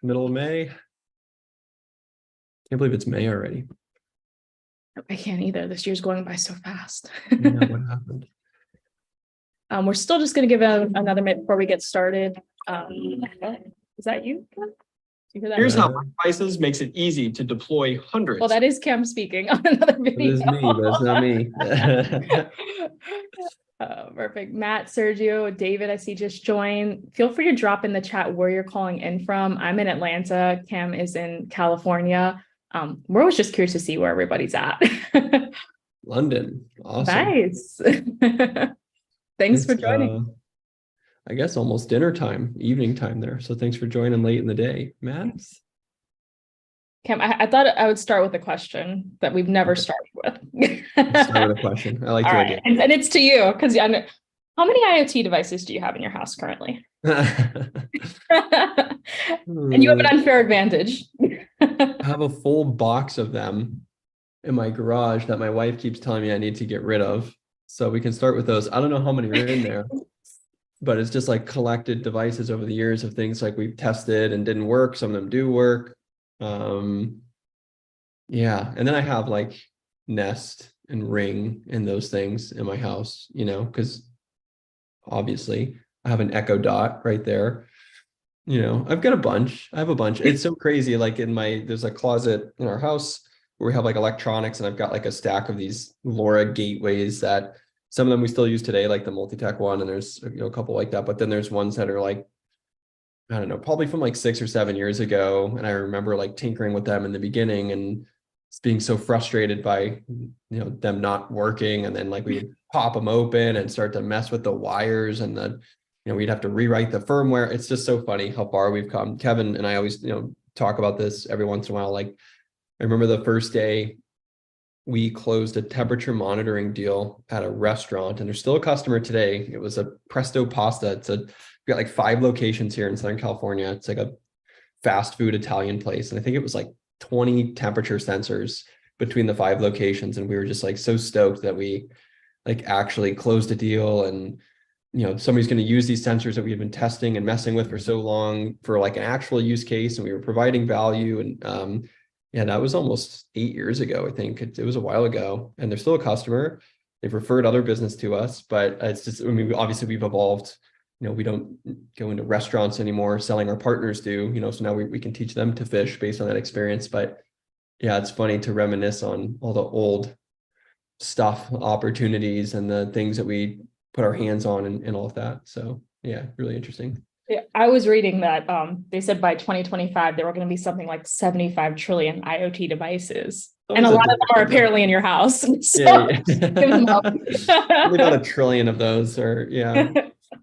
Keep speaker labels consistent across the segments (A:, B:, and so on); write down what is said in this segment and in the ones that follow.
A: Middle of May. Can't believe it's May already.
B: I can't either. This year's going by so fast.
A: Yeah, what happened?
B: We're still just going to give it another minute before we get started. Is that you? You hear that?
C: Here's how myDevices makes it easy to deploy hundreds.
B: Well, that is Cam speaking on another video.
A: It is me, but it's not me.
B: Perfect. Matt, Sergio, David, I see just joined. Feel free to drop in the chat where you're calling in from. I'm in Atlanta. Cam is in California. We're always just curious to see where everybody's at.
A: London. Awesome.
B: Nice. Thanks for joining.
A: I guess almost dinner time, evening time there. So thanks for joining late in the day, Matt.
B: Cam, I thought I would start with a question that we've never started with.
A: Start with a question. I like your idea.
B: And it's to you, because how many IoT devices do you have in your house currently? And you have an unfair advantage.
A: I have a full box of them in my garage that my wife keeps telling me I need to get rid of. So we can start with those. I don't know how many are in there, but it's just like collected devices over the years of things like we've tested and didn't work. Some of them do work. Yeah. And then I have like Nest and Ring and those things in my house, you know, because obviously I have an Echo Dot right there. You know, I've got a bunch. I have a bunch. It's so crazy. Like there's a closet in our house where we have like electronics, and I've got like a stack of these LoRa gateways that some of them we still use today, like the Multitech one, and there's a couple like that. But then there's ones that are like, I don't know, probably from like 6 or 7 years ago. And I remember like tinkering with them in the beginning and being so frustrated by, them not working. And then like we would pop them open and start to mess with the wires, and then, we'd have to rewrite the firmware. It's just so funny how far we've come. Kevin and I always, talk about this every once in a while. Like I remember the first day we closed a temperature monitoring deal at a restaurant, and there's still a customer today. It was a Presto Pasta. We've got like 5 locations here in Southern California. It's like a fast food Italian place. And I think it was like 20 temperature sensors between the 5 locations. And we were just like so stoked that we like actually closed a deal, and somebody's going to use these sensors that we've been testing and messing with for so long for like an actual use case, and we were providing value. And yeah, that was almost 8 years ago. I think it was a while ago, and they're still a customer. They've referred other business to us, but it's just, obviously we've evolved. We don't go into restaurants anymore, selling, our partners do, so now we can teach them to fish based on that experience. But yeah, it's funny to reminisce on all the old stuff, opportunities, and the things that we put our hands on and all of that. So yeah, really interesting.
B: Yeah, I was reading that they said by 2025 there were going to be something like 75 trillion IoT devices, and a lot of them are apparently in your house. So
A: yeah.
B: give them up.
A: Probably not a trillion of those, or yeah.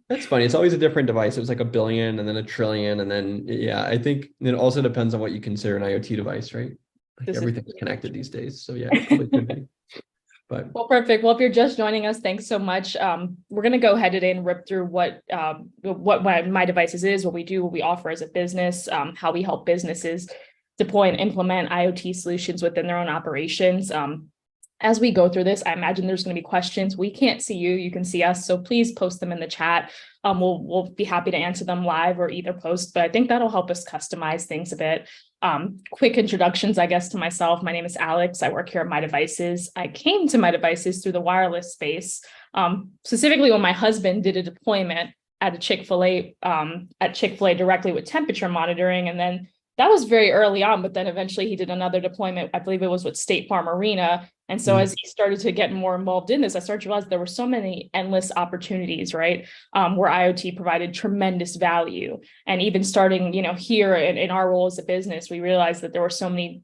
A: That's funny. It's always a different device. It was like a billion, and then a trillion, and then yeah. I think it also depends on what you consider an IoT device, right? Like everything's connected these days. So yeah, it probably could be. But
B: well, perfect. Well, if you're just joining us, thanks so much. We're going to go ahead today and rip through what myDevices is, what we do, what we offer as a business, how we help businesses deploy and implement IoT solutions within their own operations. As we go through this, I imagine there's going to be questions. We can't see you, you can see us. So please post them in the chat. We'll be happy to answer them live or either post, but I think that'll help us customize things a bit. Quick introductions, I guess, to myself. My name is Alex. I work here at myDevices. I came to myDevices through the wireless space, specifically when my husband did a deployment at a Chick-fil-A directly with temperature monitoring. And then that was very early on, but then eventually he did another deployment. I believe it was with State Farm Arena. And so as he started to get more involved in this, I started to realize there were so many endless opportunities, right? Where IoT provided tremendous value. And even starting, here in our role as a business, we realized that there were so many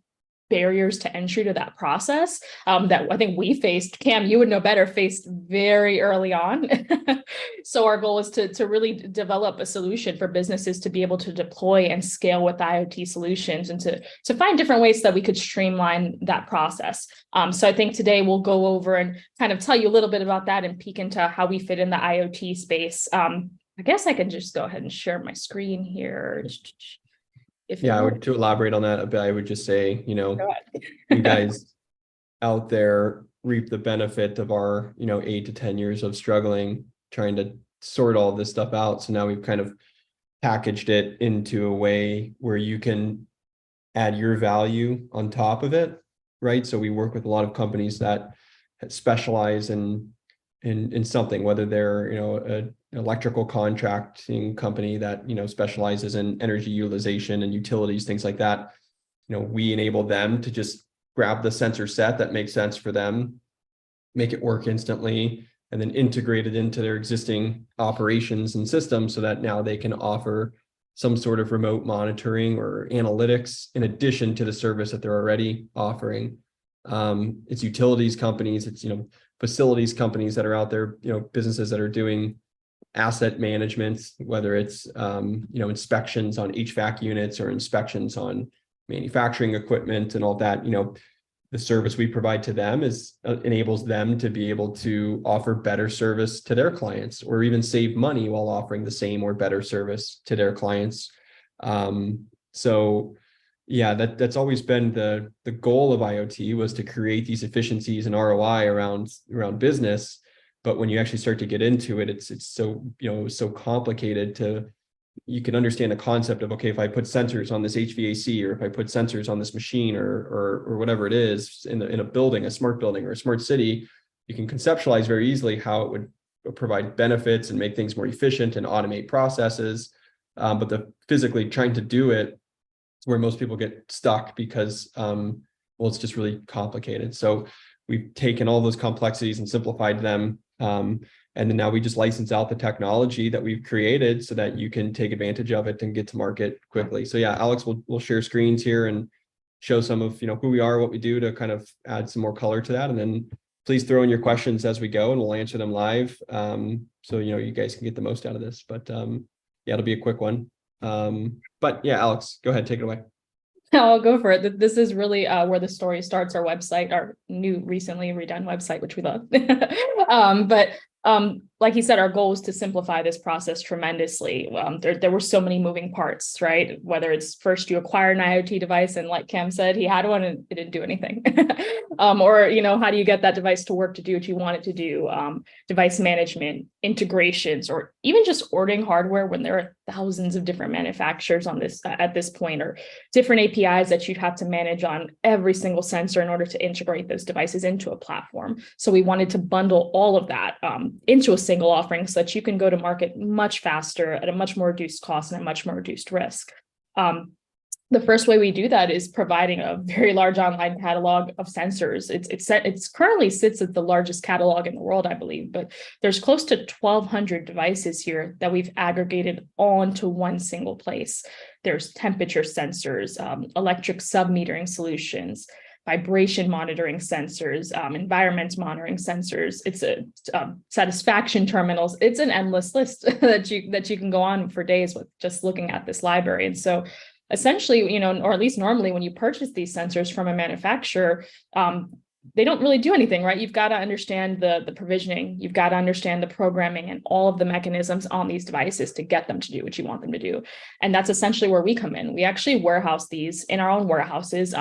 B: barriers to entry to that process that I think we faced. Cam, you would know better, faced very early on. So our goal was to really develop a solution for businesses to be able to deploy and scale with IoT solutions, and to find different ways that we could streamline that process. So I think today we'll go over and kind of tell you a little bit about that and peek into how we fit in the IoT space. I guess I can just go ahead and share my screen here.
A: To elaborate on that a bit, I would just say, you guys out there reap the benefit of our, 8 to 10 years of struggling, trying to sort all this stuff out. So now we've kind of packaged it into a way where you can add your value on top of it, right? So we work with a lot of companies that specialize in something, whether they're, an electrical contracting company that, specializes in energy utilization and utilities, things like that. We enable them to just grab the sensor set that makes sense for them, make it work instantly, and then integrate it into their existing operations and systems so that now they can offer some sort of remote monitoring or analytics in addition to the service that they're already offering. It's utilities companies, it's, facilities companies that are out there, businesses that are doing asset management, whether it's, inspections on HVAC units or inspections on manufacturing equipment and all that. The service we provide to them enables them to be able to offer better service to their clients, or even save money while offering the same or better service to their clients. So yeah, that's always been the goal of IoT, was to create these efficiencies and ROI around business. But when you actually start to get into it, it's so, so complicated you can understand the concept of, okay, if I put sensors on this HVAC, or if I put sensors on this machine, or whatever it is in a building, a smart building or a smart city, you can conceptualize very easily how it would provide benefits and make things more efficient and automate processes. But the physically trying to do it is where most people get stuck, because, it's just really complicated. So we've taken all those complexities and simplified them. And then now we just license out the technology that we've created so that you can take advantage of it and get to market quickly. So yeah, Alex, we'll share screens here and show some of, who we are, what we do, to kind of add some more color to that. And then please throw in your questions as we go and we'll answer them live. So, you guys can get the most out of this, but yeah, it'll be a quick one. But yeah, Alex, go ahead, take it away.
B: I'll go for it. This is really where the story starts. Our website, our new recently redone website, which we love. But like he said, our goal is to simplify this process tremendously. There were so many moving parts, right? Whether it's first you acquire an IoT device, and like Cam said, he had one and it didn't do anything. Or, how do you get that device to work to do what you want it to do? Device management, integrations, or even just ordering hardware when there are thousands of different manufacturers on this at this point, or different APIs that you'd have to manage on every single sensor in order to integrate those devices into a platform. So we wanted to bundle all of that into a single offering so that you can go to market much faster at a much more reduced cost and a much more reduced risk. The first way we do that is providing a very large online catalog of sensors. It's currently sits at the largest catalog in the world, I believe, but there's close to 1,200 devices here that we've aggregated all into one single place. There's temperature sensors, electric sub-metering solutions, vibration monitoring sensors, environment monitoring sensors. It's a satisfaction terminals. It's an endless list that you can go on for days with just looking at this library. And so essentially, or at least normally when you purchase these sensors from a manufacturer, they don't really do anything, right? You've got to understand the provisioning, you've got to understand the programming and all of the mechanisms on these devices to get them to do what you want them to do. And that's essentially where we come in. We actually warehouse these in our own warehouses.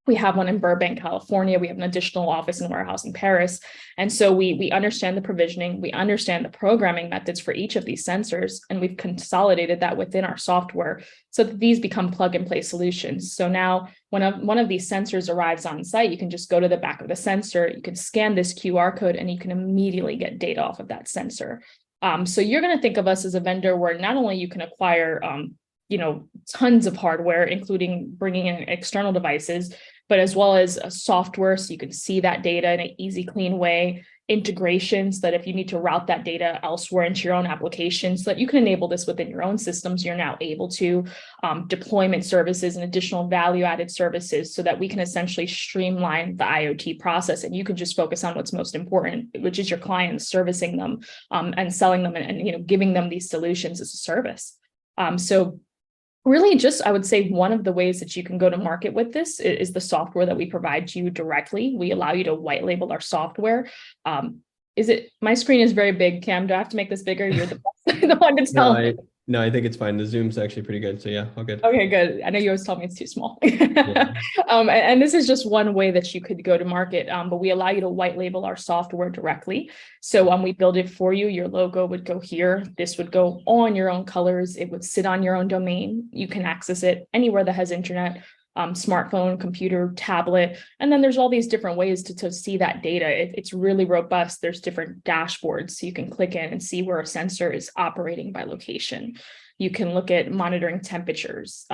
B: We have one in Burbank, California. We have an additional office and warehouse in Paris. And so we understand the provisioning, we understand the programming methods for each of these sensors, and we've consolidated that within our software so that these become plug and play solutions. So now when one of these sensors arrives on site, you can just go to the back of the sensor, you can scan this QR code, and you can immediately get data off of that sensor. So you're going to think of us as a vendor where not only you can acquire tons of hardware, including bringing in external devices, but as well as a software, so you can see that data in an easy, clean way, integrations that if you need to route that data elsewhere into your own applications, so that you can enable this within your own systems, you're now able to, deployment services and additional value-added services, so that we can essentially streamline the IoT process, and you can just focus on what's most important, which is your clients, servicing them, and selling them, and giving them these solutions as a service. So really just, I would say one of the ways that you can go to market with this is the software that we provide to you directly. We allow you to white label our software. My screen is very big, Cam. Do I have to make this bigger? You're the one to tell.
A: No, No, I think it's fine. The Zoom's actually pretty good. So yeah, all good.
B: Okay, good. I know you always tell me it's too small.
A: Yeah.
B: And this is just one way that you could go to market, but we allow you to white label our software directly. So we build it for you. Your logo would go here. This would go on your own colors. It would sit on your own domain. You can access it anywhere that has internet, smartphone, computer, tablet. And then there's all these different ways to see that data. It's really robust. There's different dashboards. So you can click in and see where a sensor is operating by location. You can look at monitoring temperatures,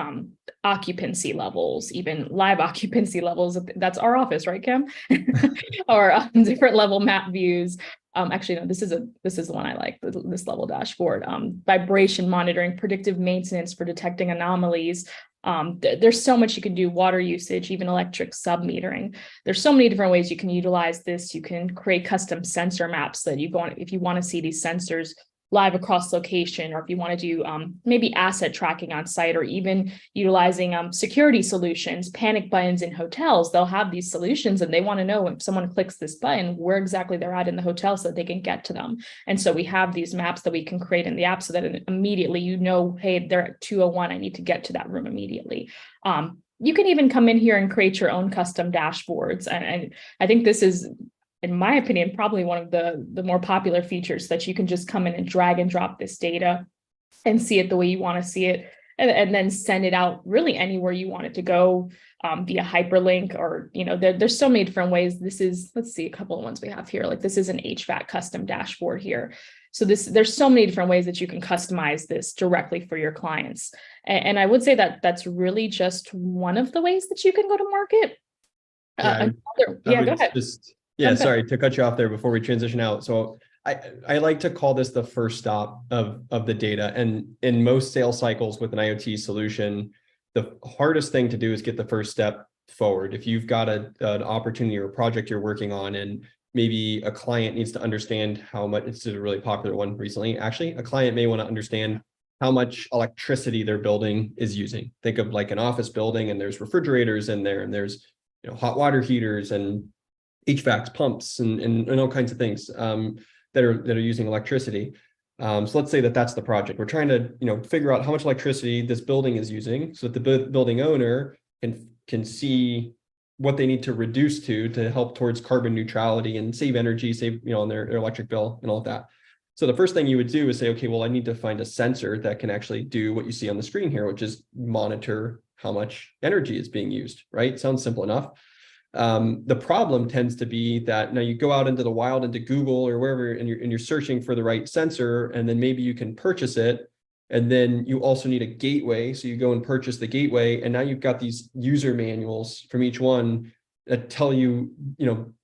B: occupancy levels, even live occupancy levels. That's our office, right, Kim? Or different level map views. Actually, no, this is the one I like, this level dashboard. Vibration monitoring, predictive maintenance for detecting anomalies. There's so much you can do, water usage, even electric sub-metering. There's so many different ways you can utilize this. You can create custom sensor maps that if you want to see these sensors live across location, or if you want to do maybe asset tracking on site, or even utilizing security solutions, panic buttons in hotels. They'll have these solutions and they want to know when someone clicks this button, where exactly they're at in the hotel so that they can get to them. And so we have these maps that we can create in the app so that immediately, hey, they're at 201, I need to get to that room immediately. You can even come in here and create your own custom dashboards. And I think this is, in my opinion, probably one of the more popular features, that you can just come in and drag and drop this data and see it the way you want to see it, and then send it out really anywhere you want it to go, via hyperlink, or, there's so many different ways. Let's see a couple of ones we have here. Like this is an HVAC custom dashboard here. So there's so many different ways that you can customize this directly for your clients. And I would say that that's really just one of the ways that you can go to market. Go ahead.
A: Yeah, sorry to cut you off there before we transition out. So I like to call this the first stop of the data. And in most sales cycles with an IoT solution, the hardest thing to do is get the first step forward. If you've got an opportunity or a project you're working on, and maybe a client needs to understand how much, it's a really popular one recently, actually, a client may want to understand how much electricity their building is using. Think of like an office building, and there's refrigerators in there, and there's hot water heaters and HVACs, pumps, and all kinds of things that are using electricity. So let's say that's the project. We're trying to figure out how much electricity this building is using, so that the building owner can see what they need to reduce to help towards carbon neutrality and save energy, save on their electric bill and all of that. So the first thing you would do is say, okay, well, I need to find a sensor that can actually do what you see on the screen here, which is monitor how much energy is being used, right? Sounds simple enough. The problem tends to be that now you go out into the wild, into Google or wherever, and you're searching for the right sensor, and then maybe you can purchase it. And then you also need a gateway. So you go and purchase the gateway, and now you've got these user manuals from each one that tell you,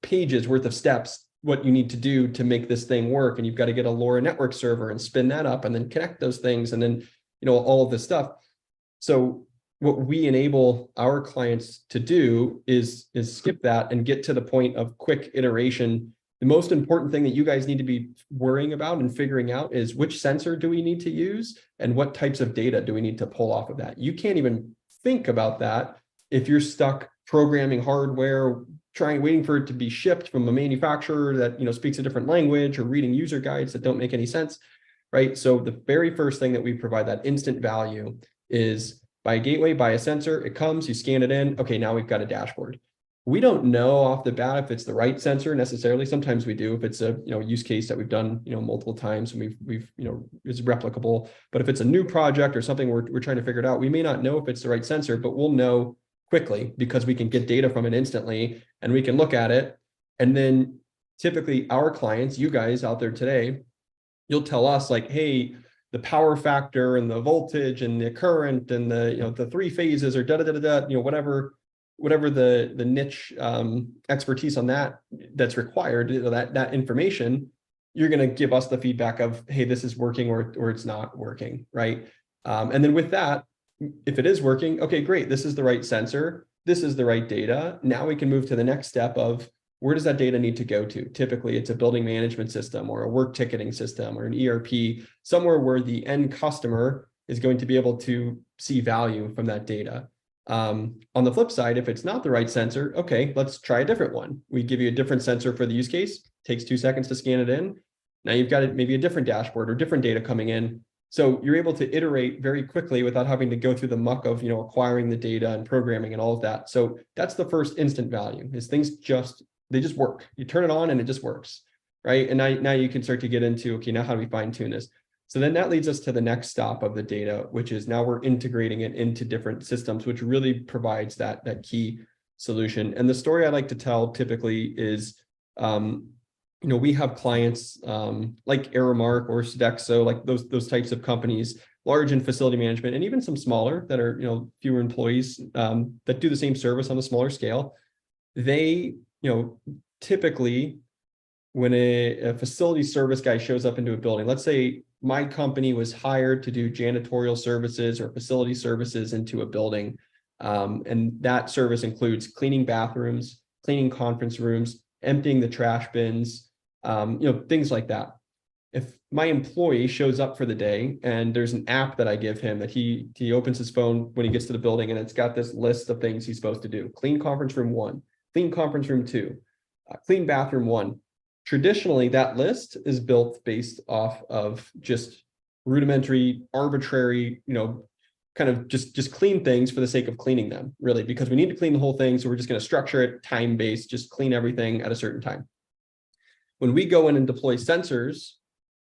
A: pages worth of steps, what you need to do to make this thing work. And you've got to get a LoRa network server and spin that up and then connect those things. And then, all of this stuff. So what we enable our clients to do is skip that and get to the point of quick iteration. The most important thing that you guys need to be worrying about and figuring out is which sensor do we need to use and what types of data do we need to pull off of that. You can't even think about that if you're stuck programming hardware, waiting for it to be shipped from a manufacturer that speaks a different language, or reading user guides that don't make any sense, right? So the very first thing that we provide, that instant value, is buy a gateway, buy a sensor, it comes, you scan it in, okay, now we've got a dashboard. We don't know off the bat if it's the right sensor necessarily. Sometimes we do, if it's a use case that we've done multiple times and we've is replicable. But if it's a new project or something we're trying to figure it out, we may not know if it's the right sensor, but we'll know quickly because we can get data from it instantly and we can look at it. And then typically our clients, you guys out there today, you'll tell us like, hey, the power factor and the voltage and the current and the the three phases, or whatever the niche expertise on that's required, that information, you're going to give us the feedback of, hey, this is working or it's not working, right? And then with that, if it is working, okay, great, this is the right sensor, this is the right data. Now we can move to the next step of, where does that data need to go to? Typically, it's a building management system or a work ticketing system or an ERP, somewhere where the end customer is going to be able to see value from that data. On the flip side, if it's not the right sensor, okay, let's try a different one. We give you a different sensor for the use case, takes 2 seconds to scan it in. Now you've got maybe a different dashboard or different data coming in. So you're able to iterate very quickly without having to go through the muck of, acquiring the data and programming and all of that. So that's the first instant value, is they just work. You turn it on and it just works, right? And now you can start to get into, okay, now how do we fine tune this? So then that leads us to the next stop of the data, which is now we're integrating it into different systems, which really provides that key solution. And the story I like to tell typically is, we have clients like Aramark or Sodexo, like those types of companies, large in facility management, and even some smaller that are, fewer employees that do the same service on a smaller scale. They, typically when a facility service guy shows up into a building, let's say my company was hired to do janitorial services or facility services into a building. And that service includes cleaning bathrooms, cleaning conference rooms, emptying the trash bins, things like that. If my employee shows up for the day and there's an app that I give him that he opens his phone when he gets to the building, and it's got this list of things he's supposed to do: clean conference room 1, clean conference room 2, clean bathroom 1. Traditionally, that list is built based off of just rudimentary, arbitrary, kind of just clean things for the sake of cleaning them, really, because we need to clean the whole thing. So we're just going to structure it time-based, just clean everything at a certain time. When we go in and deploy sensors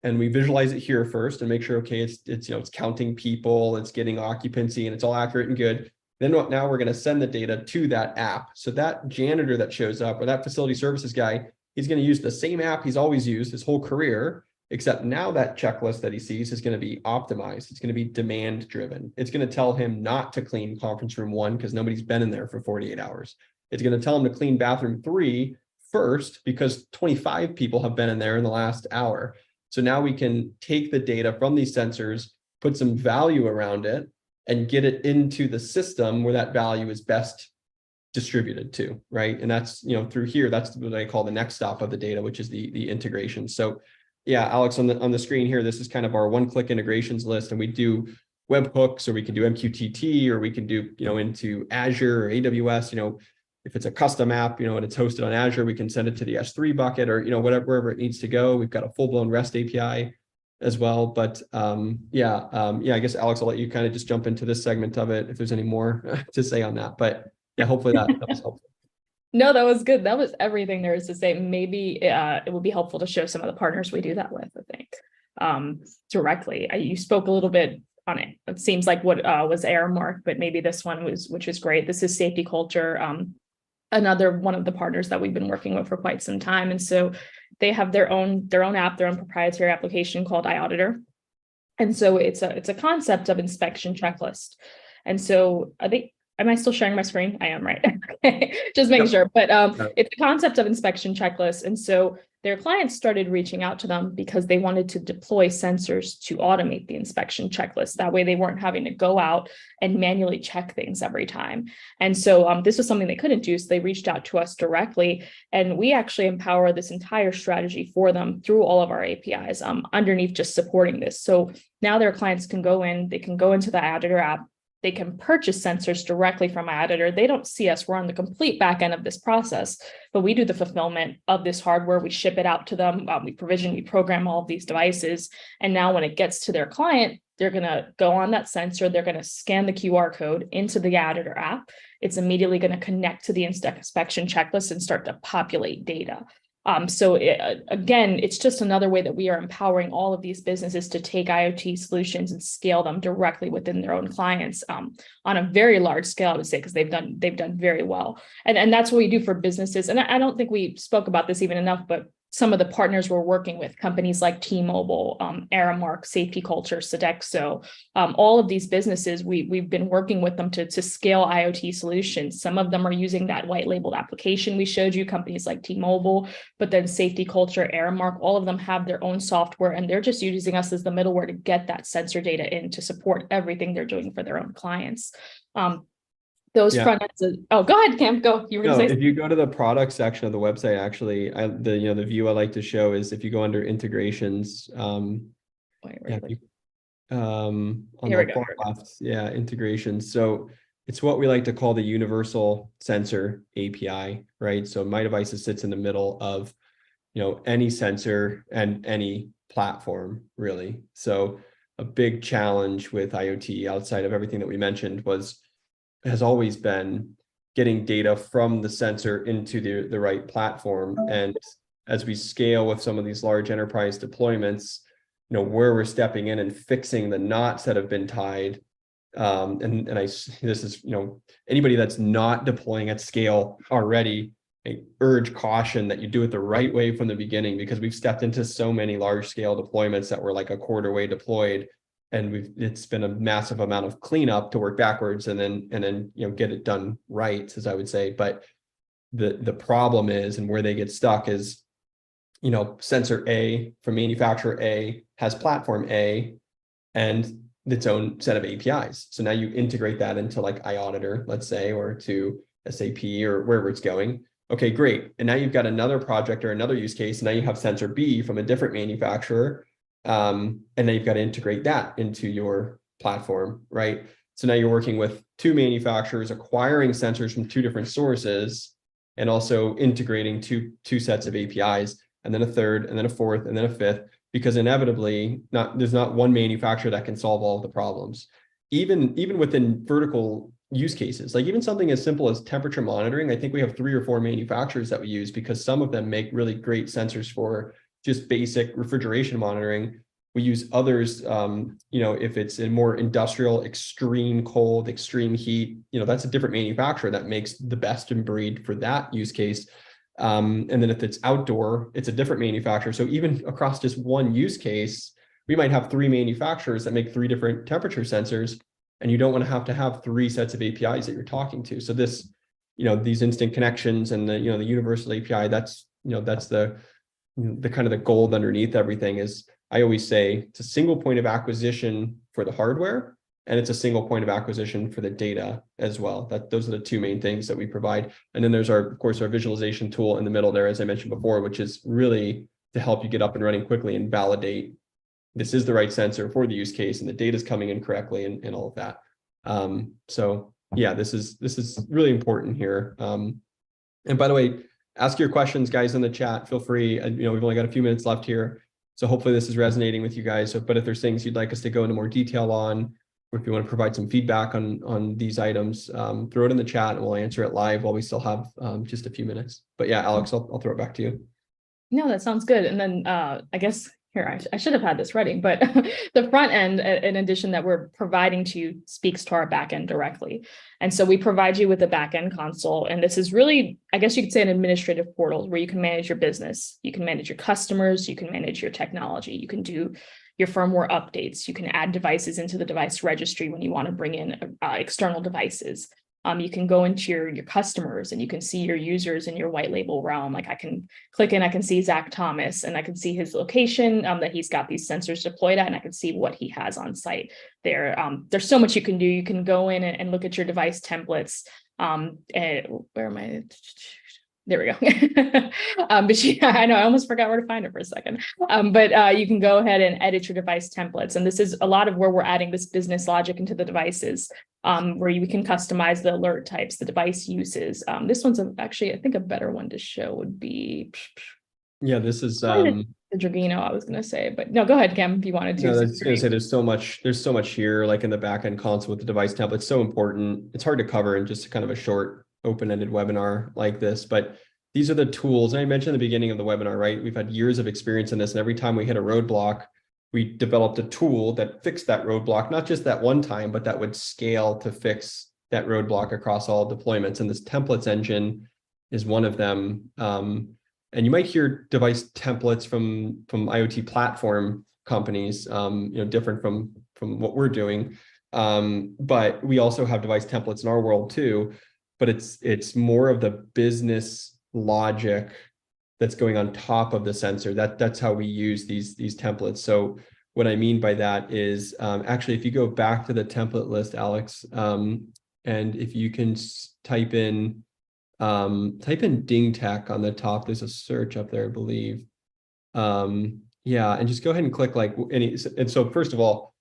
A: and we visualize it here first and make sure, okay, it's counting people, it's getting occupancy, and it's all accurate and good. Then now we're going to send the data to that app. So that janitor that shows up, or that facility services guy, he's going to use the same app he's always used his whole career, except now that checklist that he sees is going to be optimized. It's going to be demand driven. It's going to tell him not to clean conference room 1 because nobody's been in there for 48 hours. It's going to tell him to clean bathroom 3 first because 25 people have been in there in the last hour. So now we can take the data from these sensors, put some value around it, and get it into the system where that value is best distributed to, right? And that's, through here, that's what I call the next stop of the data, which is the integration. So yeah, Alex, on the screen here, this is kind of our one-click integrations list, and we do webhooks, or we can do MQTT, or we can do, into Azure or AWS, if it's a custom app, and it's hosted on Azure, we can send it to the S3 bucket, or, wherever it needs to go. We've got a full-blown REST API as well. But I guess, Alex, I'll let you kind of just jump into this segment of it if there's any more to say on that. But yeah, hopefully that was helpful.
B: No, that was good. That was everything there is to say. Maybe it would be helpful to show some of the partners we do that with, I think, directly. You spoke a little bit on it. It seems like what was Aramark, but maybe this one which is great. This is Safety Culture, another one of the partners that we've been working with for quite some time. And so they have their own app, their own proprietary application called iAuditor. And so it's a concept of inspection checklist. And so I think, am I still sharing my screen? I am, right? Okay, just making sure. But it's a concept of inspection checklist. And so their clients started reaching out to them because they wanted to deploy sensors to automate the inspection checklist. That way they weren't having to go out and manually check things every time. And so this was something they couldn't do. So they reached out to us directly, and we actually empower this entire strategy for them through all of our APIs underneath just supporting this. So now their clients can go in, they can go into the iAuditor app, they can purchase sensors directly from iAuditor. They don't see us. We're on the complete back end of this process, but we do the fulfillment of this hardware. We ship it out to them. We provision, we program all of these devices. And now when it gets to their client, they're going to go on that sensor. They're going to scan the QR code into the iAuditor app. It's immediately going to connect to the inspection checklist and start to populate data. Again, it's just another way that we are empowering all of these businesses to take IoT solutions and scale them directly within their own clients on a very large scale, I would say, because they've done very well. And that's what we do for businesses. And I don't think we spoke about this even enough, but some of the partners we're working with, companies like T-Mobile, Aramark, Safety Culture, Sodexo, all of these businesses, we've been working with them to scale IoT solutions. Some of them are using that white labeled application we showed you, companies like T-Mobile, but then Safety Culture, Aramark, all of them have their own software, and they're just using us as the middleware to get that sensor data in to support everything they're doing for their own clients. Those front ends. Oh, go ahead, Cam. Go. You were going to say.
A: If you go to the product section of the website, actually, the view I like to show is if you go under integrations. On the far left, integrations. So it's what we like to call the universal sensor API, right? So myDevices sits in the middle of, any sensor and any platform, really. So a big challenge with IoT outside of everything that we mentioned has always been getting data from the sensor into the right platform. And as we scale with some of these large enterprise deployments, where we're stepping in and fixing the knots that have been tied. This is, anybody that's not deploying at scale already, I urge caution that you do it the right way from the beginning, because we've stepped into so many large scale deployments that were like a quarter way deployed, and it's been a massive amount of cleanup to work backwards and then get it done right, as I would say. But the problem is, and where they get stuck is, sensor A from manufacturer A has platform A and its own set of APIs. So now you integrate that into like iAuditor, let's say, or to SAP or wherever it's going. Okay, great. And now you've got another project or another use case. Now you have sensor B from a different manufacturer. And then you've got to integrate that into your platform, right? So now you're working with two manufacturers, acquiring sensors from two different sources, and also integrating two sets of APIs, and then a third, and then a fourth, and then a fifth, because inevitably there's not one manufacturer that can solve all of the problems. Even within vertical use cases, like even something as simple as temperature monitoring, I think we have 3 or 4 manufacturers that we use, because some of them make really great sensors for just basic refrigeration monitoring. We use others, if it's in more industrial, extreme cold, extreme heat, that's a different manufacturer that makes the best in breed for that use case. And then if it's outdoor, it's a different manufacturer. So even across just one use case, we might have 3 manufacturers that make 3 different temperature sensors, and you don't want to have 3 sets of APIs that you're talking to. So this, these instant connections and the universal API, that's the kind of the gold underneath everything. Is, I always say, it's a single point of acquisition for the hardware, and it's a single point of acquisition for the data as well. Those are the 2 main things that we provide. And then there's of course, our visualization tool in the middle there, as I mentioned before, which is really to help you get up and running quickly and validate this is the right sensor for the use case, and the data is coming in correctly, and all of that. So yeah, this is really important here. And by the way, ask your questions, guys, in the chat. Feel free. We've only got a few minutes left here, so hopefully this is resonating with you guys. But if there's things you'd like us to go into more detail on, or if you want to provide some feedback on these items, throw it in the chat and we'll answer it live while we still have just a few minutes. But yeah, Alex, I'll throw it back to you.
B: No, that sounds good. And then I guess here, I should have had this ready, but the front end, in addition, that we're providing to you speaks to our back end directly. And so we provide you with a back end console. And this is really, I guess you could say, an administrative portal where you can manage your business. You can manage your customers. You can manage your technology. You can do your firmware updates. You can add devices into the device registry when you want to bring in external devices. You can go into your customers and you can see your users in your white label realm. Like I can click in, I can see Zach Thomas, and I can see his location that he's got these sensors deployed at, and I can see what he has on site there. There's so much you can do. You can go in and look at your device templates. Where am I? There we go. But yeah, I know I almost forgot where to find it for a second. But you can go ahead and edit your device templates. And this is a lot of where we're adding this business logic into the devices, where you can customize the alert types, the device uses. This one's actually, I think, a better one to show would be.
A: Yeah, this is
B: the Dragino, I was going to say, but no, go ahead, Cam, if you wanted to.
A: No, I was going to say there's so much here, like in the backend console with the device template. It's so important. It's hard to cover in just kind of a short, open-ended webinar like this, but these are the tools. And I mentioned at the beginning of the webinar, right? We've had years of experience in this, and every time we hit a roadblock, we developed a tool that fixed that roadblock, not just that one time, but that would scale to fix that roadblock across all deployments. And this templates engine is one of them. And you might hear device templates from IoT platform companies, different from what we're doing. But we also have device templates in our world too. But it's more of the business logic that's going on top of the sensor. That's how we use these templates. So what I mean by that is actually, if you go back to the template list, Alex, and if you can type in Ding Tech on the top, there's a search up there, I believe. Yeah, and just go ahead and click like any. And so first of all,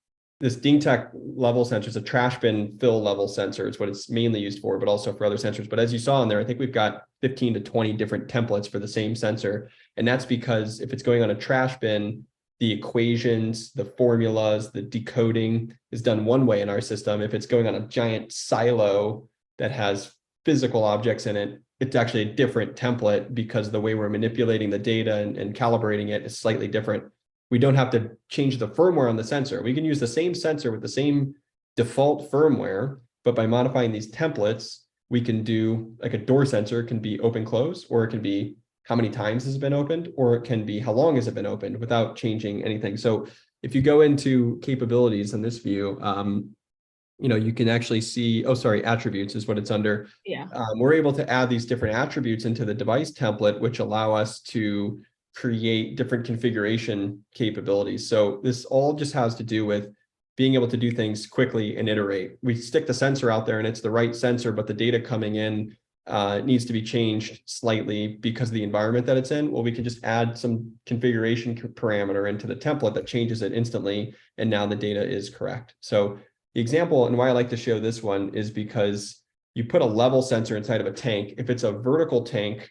A: this Ding Tech level sensor is a trash bin fill level sensor. It's what it's mainly used for, but also for other sensors. But as you saw in there, I think we've got 15 to 20 different templates for the same sensor. And that's because if it's going on a trash bin, the equations, the formulas, the decoding is done one way in our system. If it's going on a giant silo that has physical objects in it, it's actually a different template because the way we're manipulating the data and calibrating it is slightly different. We don't have to change the firmware on the sensor. We can use the same sensor with the same default firmware, but by modifying these templates, we can do like a door sensor can be open close, or it can be how many times has it been opened, or it can be how long has it been opened without changing anything. So if you go into capabilities in this view, you can actually see, attributes is what it's under.
B: Yeah.
A: We're able to add these different attributes into the device template, which allow us to create different configuration capabilities. So this all just has to do with being able to do things quickly and iterate. We stick the sensor out there and it's the right sensor, but the data coming in needs to be changed slightly because of the environment that it's in. Well, we can just add some configuration parameter into the template that changes it instantly, and now the data is correct. So the example and why I like to show this one is because you put a level sensor inside of a tank. If it's a vertical tank,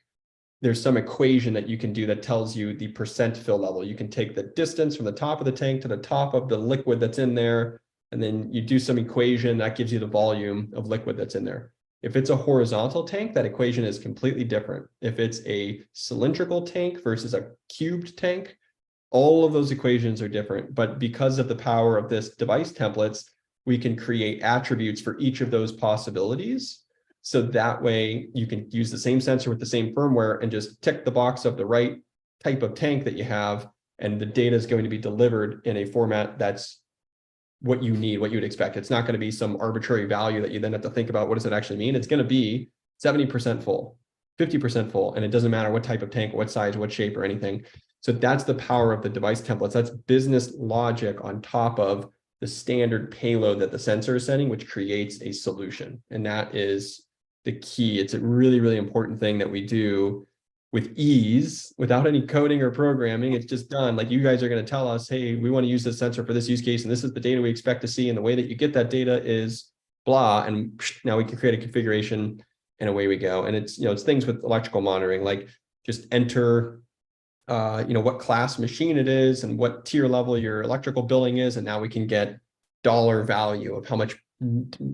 A: there's some equation that you can do that tells you the percent fill level. You can take the distance from the top of the tank to the top of the liquid that's in there, and then you do some equation that gives you the volume of liquid that's in there. If it's a horizontal tank, that equation is completely different. If it's a cylindrical tank versus a cubed tank, all of those equations are different. But because of the power of this device templates, we can create attributes for each of those possibilities. So that way you can use the same sensor with the same firmware and just tick the box of the right type of tank that you have, and the data is going to be delivered in a format that's what you need, what you would expect. It's not going to be some arbitrary value that you then have to think about what does it actually mean. It's going to be 70% full, 50% full, and it doesn't matter what type of tank, what size, what shape or anything. So that's the power of the device templates. That's business logic on top of the standard payload that the sensor is sending, which creates a solution. And that is the key. It's a really, really important thing that we do with ease, without any coding or programming. It's just done. Like, you guys are going to tell us, hey, we want to use this sensor for this use case, and this is the data we expect to see. And the way that you get that data is blah. And now we can create a configuration and away we go. And it's, it's things with electrical monitoring, like just enter, what class machine it is and what tier level your electrical billing is. And now we can get dollar value of how much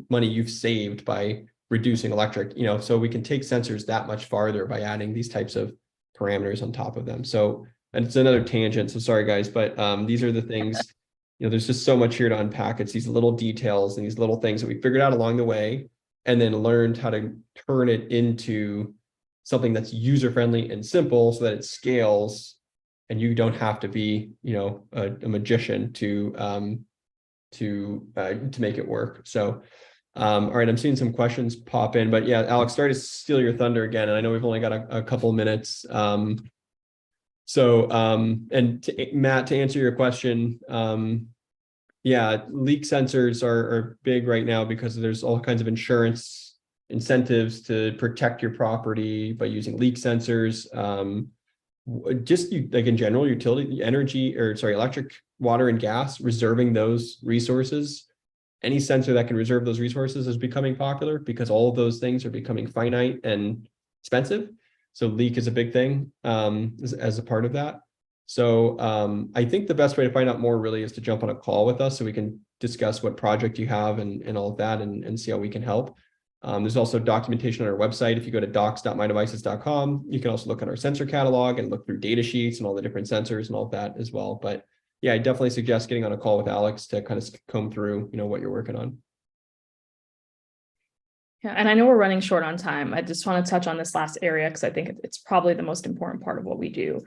A: money you've saved by reducing electric, so we can take sensors that much farther by adding these types of parameters on top of them. So, and it's another tangent, so sorry guys, but these are the things, there's just so much here to unpack. It's these little details and these little things that we figured out along the way, and then learned how to turn it into something that's user-friendly and simple so that it scales, and you don't have to be, a magician to make it work. So all right, I'm seeing some questions pop in, but yeah, Alex, sorry to steal your thunder again. And I know we've only got a couple minutes. And Matt, to answer your question, yeah, leak sensors are big right now because there's all kinds of insurance incentives to protect your property by using leak sensors. Like in general, utility, electric, water, and gas, reserving those resources. Any sensor that can reserve those resources is becoming popular because all of those things are becoming finite and expensive. So leak is a big thing as a part of that. So I think the best way to find out more really is to jump on a call with us so we can discuss what project you have and all of that and see how we can help. There's also documentation on our website. If you go to docs.mydevices.com, you can also look at our sensor catalog and look through data sheets and all the different sensors and all of that as well. But yeah, I definitely suggest getting on a call with Alex to kind of comb through, what you're working on.
B: Yeah, and I know we're running short on time. I just want to touch on this last area because I think it's probably the most important part of what we do,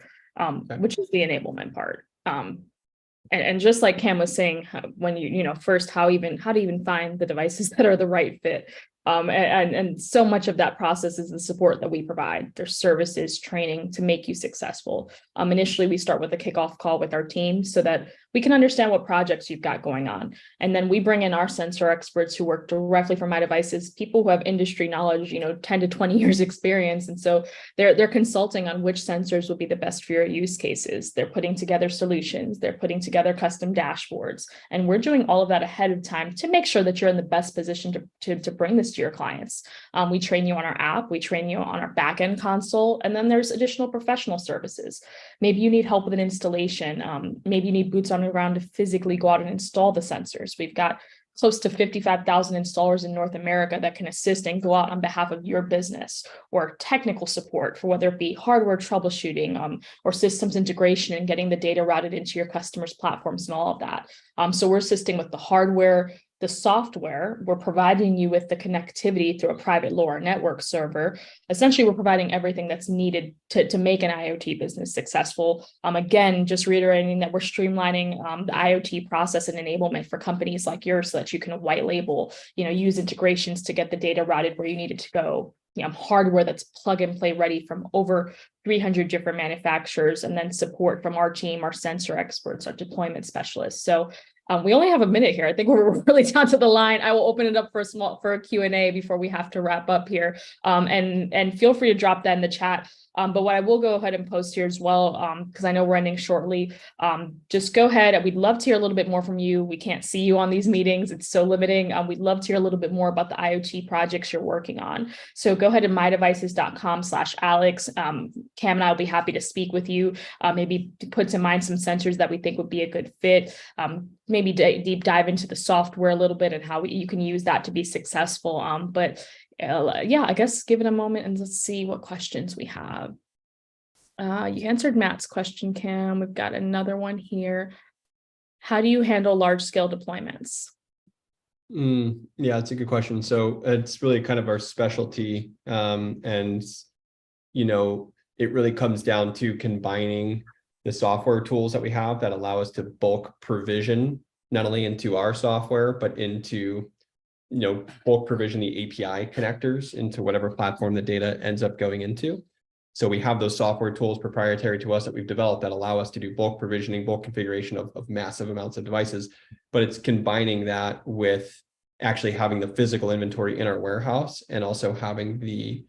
B: which is the enablement part. And just like Cam was saying, when first how to even find the devices that are the right fit. And so much of that process is the support that we provide. There's services, training to make you successful. Initially, we start with a kickoff call with our team so that we can understand what projects you've got going on. And then we bring in our sensor experts who work directly for myDevices, people who have industry knowledge, 10 to 20 years experience. And so they're consulting on which sensors will be the best for your use cases. They're putting together solutions. They're putting together custom dashboards. And we're doing all of that ahead of time to make sure that you're in the best position to bring this to your clients. We train you on our app, we train you on our backend console, and then there's additional professional services. Maybe you need help with an installation. Maybe you need boots on the ground to physically go out and install the sensors. We've got close to 55,000 installers in North America that can assist and go out on behalf of your business, or technical support for whether it be hardware troubleshooting, or systems integration and getting the data routed into your customers' platforms and all of that. So we're assisting with the hardware, the software. We're providing you with the connectivity through a private LoRa network server. Essentially, we're providing everything that's needed to make an IoT business successful. Again, just reiterating that we're streamlining the IoT process and enablement for companies like yours so that you can white label, use integrations to get the data routed where you need it to go. Hardware that's plug and play ready from over 300 different manufacturers, and then support from our team, our sensor experts, our deployment specialists. So we only have a minute here. I think we're really down to the line. I will open it up for a Q&A before we have to wrap up here. And feel free to drop that in the chat. But what I will go ahead and post here as well, because I know we're ending shortly, just go ahead. We'd love to hear a little bit more from you. We can't see you on these meetings. It's so limiting. We'd love to hear a little bit more about the IoT projects you're working on. So go ahead to mydevices.com/Alex. Cam and I will be happy to speak with you, maybe to put to mind some sensors that we think would be a good fit, maybe deep dive into the software a little bit and how you can use that to be successful. But yeah, I guess give it a moment and let's see what questions we have. You answered Matt's question, Cam. We've got another one here. How do you handle large scale deployments?
A: Yeah, it's a good question. So it's really kind of our specialty. And, it really comes down to combining the software tools that we have that allow us to bulk provision, not only into our software, but into bulk provision the API connectors into whatever platform the data ends up going into. So we have those software tools proprietary to us that we've developed that allow us to do bulk provisioning, bulk configuration of massive amounts of devices. But it's combining that with actually having the physical inventory in our warehouse, and also having the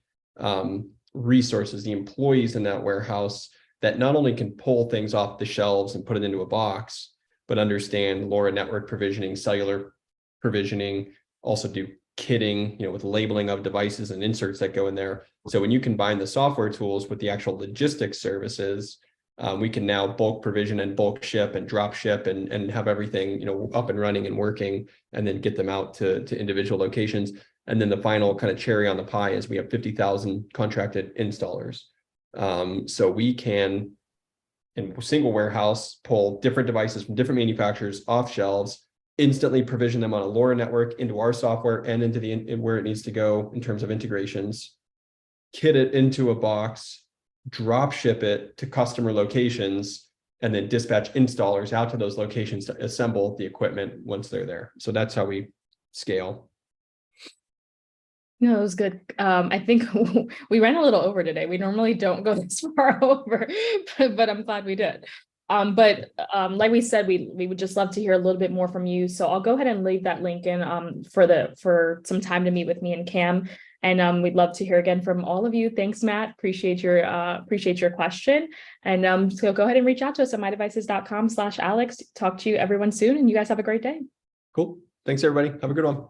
A: resources, the employees in that warehouse that not only can pull things off the shelves and put it into a box, but understand LoRa network provisioning, cellular provisioning, also do kitting, with labeling of devices and inserts that go in there. So when you combine the software tools with the actual logistics services, we can now bulk provision and bulk ship and drop ship and have everything, up and running and working, and then get them out to individual locations. And then the final kind of cherry on the pie is we have 50,000 contracted installers. So we can, in a single warehouse, pull different devices from different manufacturers off shelves, instantly provision them on a LoRa network into our software and into where it needs to go in terms of integrations, kit it into a box, drop ship it to customer locations, and then dispatch installers out to those locations to assemble the equipment once they're there. So that's how we scale.
B: No, it was good. I think we ran a little over today. We normally don't go this far over, but I'm glad we did. But like we said, we would just love to hear a little bit more from you. So I'll go ahead and leave that link in for some time to meet with me and Cam. And we'd love to hear again from all of you. Thanks, Matt. Appreciate your question. And so go ahead and reach out to us at mydevices.com/Alex. Talk to you everyone soon, and you guys have a great day.
A: Cool. Thanks, everybody. Have a good one.